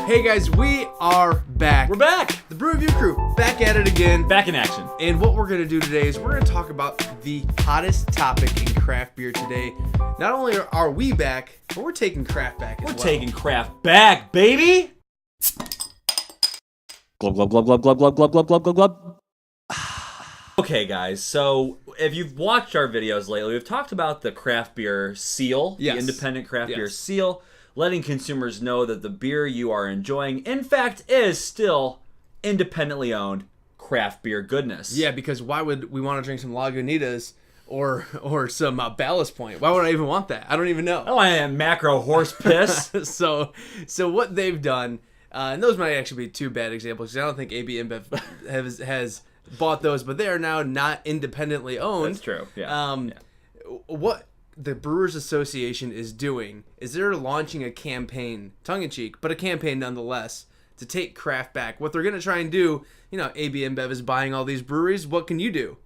Hey guys, we are back. We're back. The Brew Review crew, back at it again. Back in action. And what we're going to do today is we're going to talk about the hottest topic in craft beer today. Not only are we back, but we're taking craft back as well. We're taking craft back, baby. Glub, glub, glub, glub, glub, glub, glub, glub, glub, glub, glub. Okay, guys, so if you've watched our videos lately, we've talked about the craft beer seal, Yes. the independent craft Yes. beer seal, letting consumers know that the beer you are enjoying, in fact, is still independently owned craft beer goodness. Yeah, because why would we want to drink some Lagunitas or some Ballast Point? Why would I even want that? I don't even know. Oh, I am macro horse piss. So what they've done, and those might actually be two bad examples because I don't think AB InBev has bought those, but they are now not independently owned. That's true. Yeah. What the Brewers Association is doing is they're launching a campaign, tongue-in-cheek, but a campaign nonetheless, to take craft back. What they're going to try and do, AB InBev is buying all these breweries. What can you do?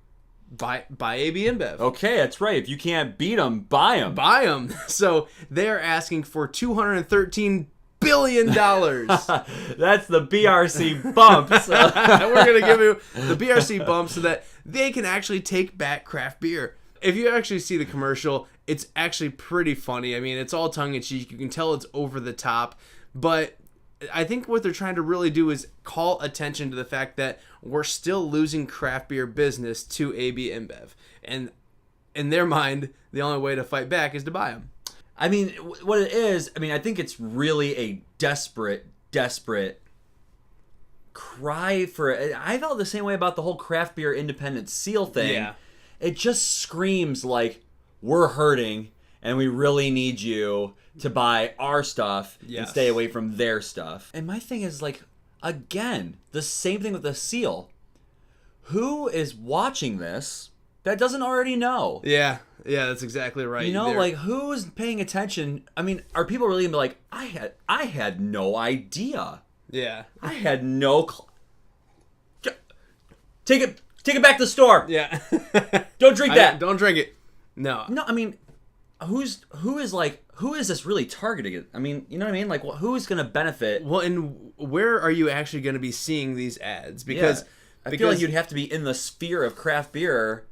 Buy AB InBev. Okay, that's right. If you can't beat them, buy them. Buy them. So they're asking for $213 billion. That's the BRC bumps. We're going to give you the BRC bump so that they can actually take back craft beer. If you actually see the commercial, it's actually pretty funny. I mean, it's all tongue-in-cheek. You can tell it's over the top. But I think what they're trying to really do is call attention to the fact that we're still losing craft beer business to AB InBev. And in their mind, the only way to fight back is to buy them. I mean, what it is, I think it's really a desperate cry for it. I felt the same way about the whole craft beer independent seal thing. Yeah. It just screams like we're hurting and we really need you to buy our stuff and stay away from their stuff. And my thing is again, the same thing with the seal. Who is watching this that doesn't already know? Yeah, that's exactly right. Who's paying attention? I mean, are people really gonna be like, I had no idea. Yeah. I had no Take it back to the store. Yeah. Don't drink that. Don't drink it. No. No, I mean, who is this really targeting? I mean, you know what I mean? Who's going to benefit? Well, and where are you actually going to be seeing these ads? Because I feel like you'd have to be in the sphere of craft beer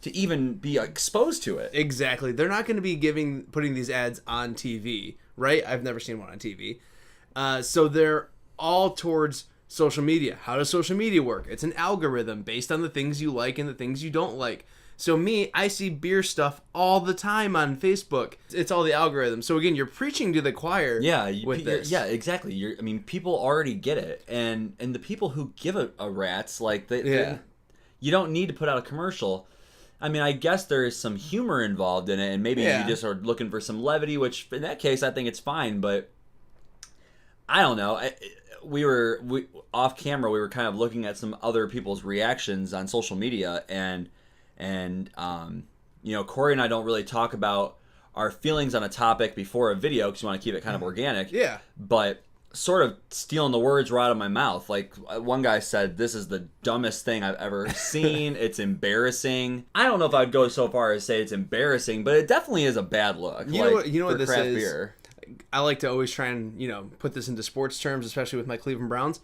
to even be exposed to it. Exactly. They're not going to be putting these ads on TV, right? I've never seen one on TV. So they're all towards social media. How does social media work? It's an algorithm based on the things you like and the things you don't like. So I see beer stuff all the time on Facebook. It's all the algorithm. So again, you're preaching to the choir. With this. Yeah, exactly. People already get it, and the people who give a rat's you don't need to put out a commercial. I mean, I guess there is some humor involved in it, and maybe you just are looking for some levity. Which in that case, I think it's fine. But I don't know. We off camera. We were kind of looking at some other people's reactions on social media, and Corey and I don't really talk about our feelings on a topic before a video because we want to keep it kind of organic. Yeah. But sort of stealing the words right out of my mouth. Like one guy said, "This is the dumbest thing I've ever seen. It's embarrassing." I don't know if I'd go so far as say it's embarrassing, but it definitely is a bad look. You know what this craft is? Beer. I like to always try and put this into sports terms, especially with my Cleveland Browns.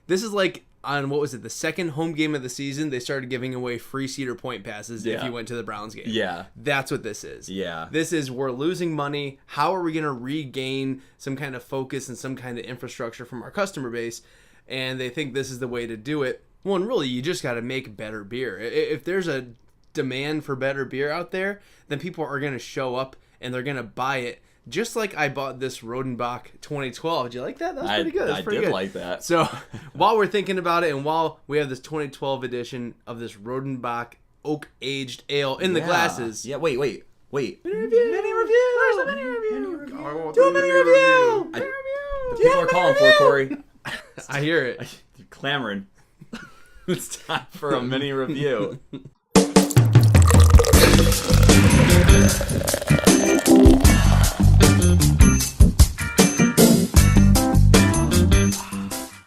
This is like on the second home game of the season, they started giving away free Cedar Point passes if you went to the Browns game. Yeah. That's what this is. Yeah. This is we're losing money. How are we going to regain some kind of focus and some kind of infrastructure from our customer base? And they think this is the way to do it. Well, and really, you just got to make better beer. If there's a demand for better beer out there, then people are going to show up and they're going to buy it. Just like I bought this Rodenbach 2012. Did you like that? That was pretty good. I did like that. So while we're thinking about it and while we have this 2012 edition of this Rodenbach oak-aged ale in the glasses. Yeah, wait. Mini review! Where's the mini review? Do a mini review! The people are calling for it, Corey. I hear it. You're clamoring. It's time for a mini review.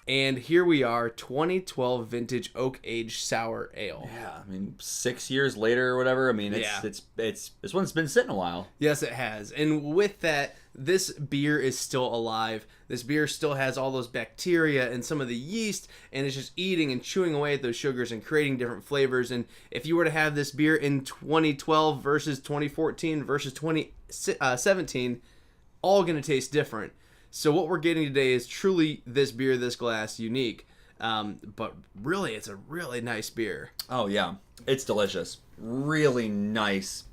And And here we are, 2012 vintage oak aged sour ale. Yeah, I mean 6 years later or whatever. I mean, it's this one's been sitting a while. Yes, it has. And with that, this beer is still alive. This beer still has all those bacteria and some of the yeast, and it's just eating and chewing away at those sugars and creating different flavors. And if you were to have this beer in 2012 versus 2014 versus 2017, all going to taste different. So what we're getting today is truly this beer, this glass, unique. But really, it's a really nice beer. Oh, yeah. It's delicious. Really nice,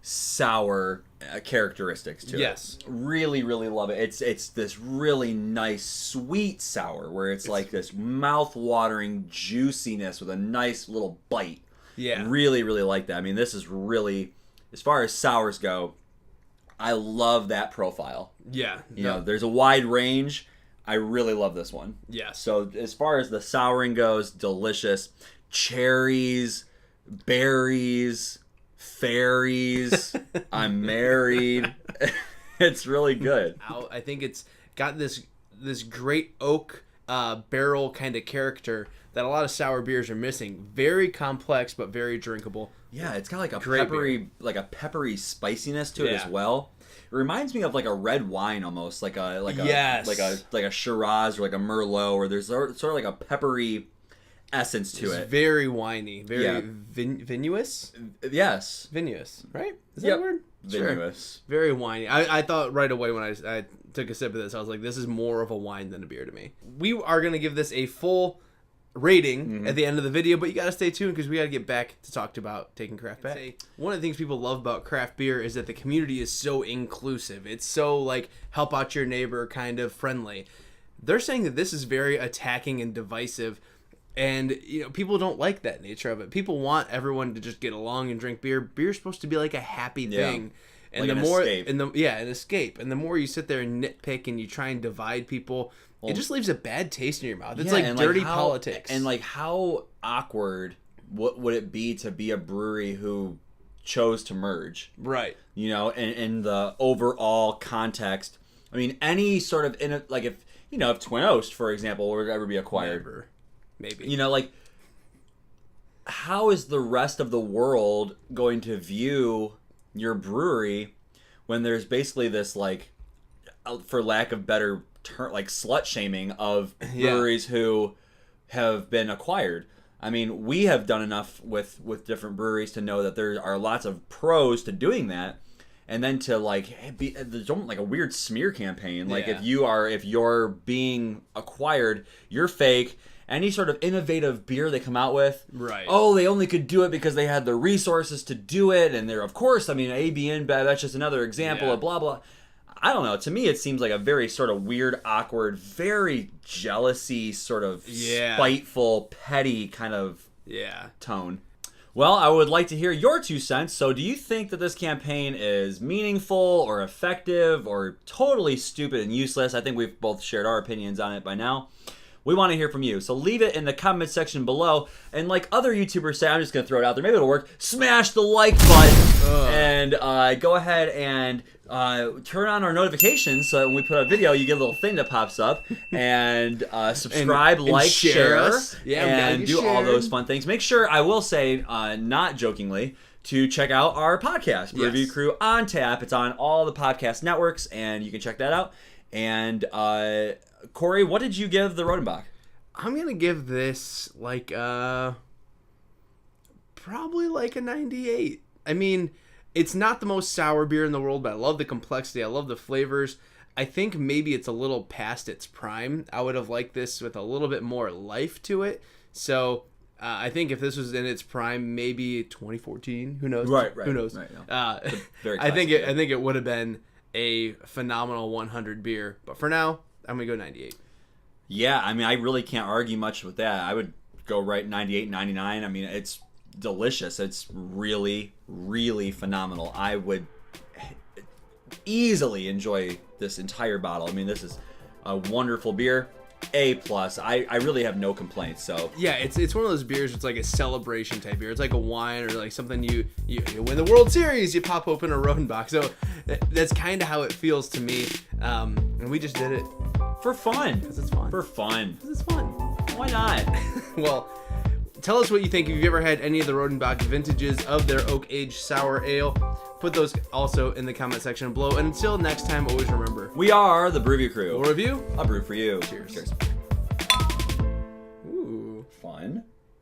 sour characteristics to it. Yes. Really, really love it. It's this really nice, sweet sour where it's like this mouth-watering juiciness with a nice little bite. Yeah. Really, really like that. I mean, this is really, as far as sours go, I love that profile. Yeah. You know, there's a wide range. I really love this one. Yes. So as far as the souring goes, delicious. Cherries, berries, fairies. I'm married. It's really good. I think it's got this great oak barrel kind of character that a lot of sour beers are missing. Very complex, but very drinkable. Yeah, it's got like a Great peppery spiciness to it as well. It reminds me of like a red wine almost, like a Shiraz or like a Merlot, or there's sort of like a peppery essence to it. Very winey, very vinous. Yes, vinous, right? Is that a word? Vinous. Sure. Very winey. I thought right away when I took a sip of this, I was like, this is more of a wine than a beer to me. We are gonna give this a full rating at the end of the video, but you got to stay tuned because we got to get back to talk about taking craft back. One of the things people love about craft beer is that the community is so inclusive. It's so like help out your neighbor kind of friendly. They're saying that this is very attacking and divisive, and people don't like that nature of it. People want everyone to just get along and drink beer. Beer's supposed to be like a happy thing. And like the more escape. an escape. And the more you sit there and nitpick and you try and divide people, it just leaves a bad taste in your mouth. It's like dirty politics. And like how awkward would it be to be a brewery who chose to merge? Right. In the overall context. I mean, any sort of if Twin Oast, for example, would ever be acquired. Maybe. Like how is the rest of the world going to view your brewery when there's basically this, like, for lack of better term, like slut shaming of breweries who have been acquired? I mean, we have done enough with different breweries to know that there are lots of pros to doing that, and then to there's almost like a weird smear campaign. Like if you're being acquired, you're fake. Any sort of innovative beer they come out with, right? Oh, they only could do it because they had the resources to do it, and they're, of course, I mean, AB InBev, that's just another example of blah blah. I don't know. To me, it seems like a very sort of weird, awkward, very jealousy, sort of spiteful, petty kind of tone. Well, I would like to hear your 2 cents. So do you think that this campaign is meaningful or effective or totally stupid and useless? I think we've both shared our opinions on it by now. We want to hear from you. So leave it in the comment section below. And like other YouTubers say, I'm just going to throw it out there. Maybe it'll work. Smash the like button. And go ahead and turn on our notifications so that when we put a video, you get a little thing that pops up. And subscribe, and share us. And do all those fun things. Make sure, I will say, not jokingly, to check out our podcast, Brew Review Crew on Tap. It's on all the podcast networks, and you can check that out. And Corey, what did you give the Rodenbach? I'm gonna give this probably like a 98. I mean, it's not the most sour beer in the world, but I love the complexity. I love the flavors. I think maybe it's a little past its prime. I would have liked this with a little bit more life to it. So I think if this was in its prime, maybe 2014. Who knows? Right. Who knows? Right, I think it would have been a phenomenal 100 beer. But for now, I'm going to go 98. Yeah, I mean, I really can't argue much with that. I would go right 98, 99. I mean, it's delicious. It's really, really phenomenal. I would easily enjoy this entire bottle. I mean, this is a wonderful beer. A+. I really have no complaints. So yeah, it's one of those beers. It's like a celebration type beer. It's like a wine or like something you win the World Series, you pop open a Rodenbach. So that's kind of how it feels to me. And we just did it for fun. Because it's fun. For fun. Because it's fun. Why not? Well, tell us what you think. If you've ever had any of the Rodenbach vintages of their oak-aged sour ale, put those also in the comment section below. And until next time, always remember, we are the Brew Crew. We'll review. I'll brew for you. Cheers. Cheers. Ooh. Fun.